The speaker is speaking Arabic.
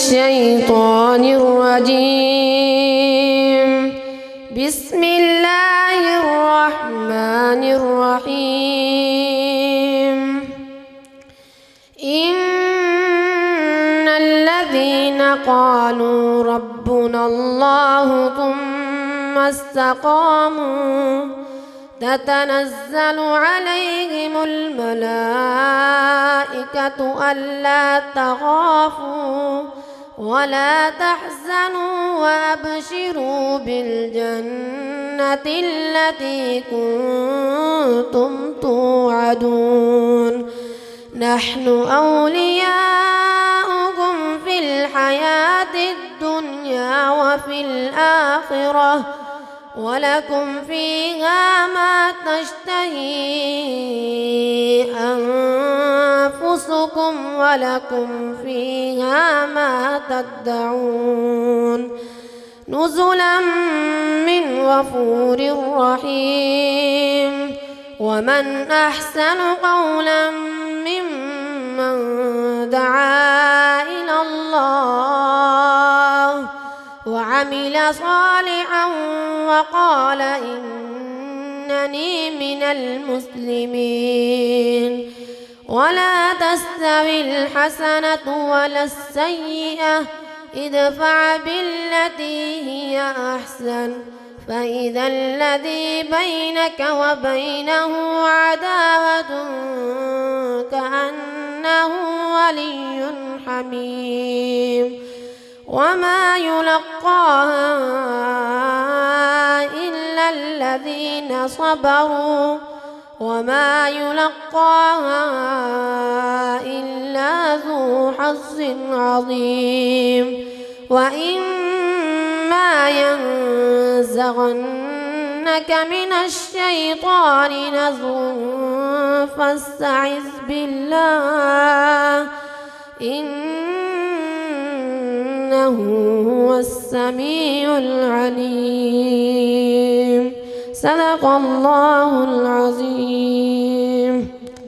الشيطان الرجيم. بسم الله الرحمن الرحيم. إن الذين قالوا ربنا الله ثم استقاموا تتنزل عليهم الملائكة ألا تخافوا ولا تحزنوا وأبشروا بالجنة التي كنتم توعدون. نحن أولياؤكم في الحياة الدنيا وفي الآخرة ولكم فيها ما تشتهي أنفسكم ولكم فيها ما تدعون. نزلا من غفور رحيم. ومن أحسن قولا ممن دعا إلى الله وعمل صالحا وقال إنني من المسلمين. ولا تستوي الحسنة ولا السيئة ادفع بالتي هي أحسن فإذا الذي بينك وبينه عداوة كأنه ولي حميم. وما يلقاها إلا الذين صبروا وما يلقاها إلا ذو حظ عظيم. وإما ينزغنك من الشيطان نزغ فاستعذ بالله إنه هو السميع العليم. صدق الله العظيم.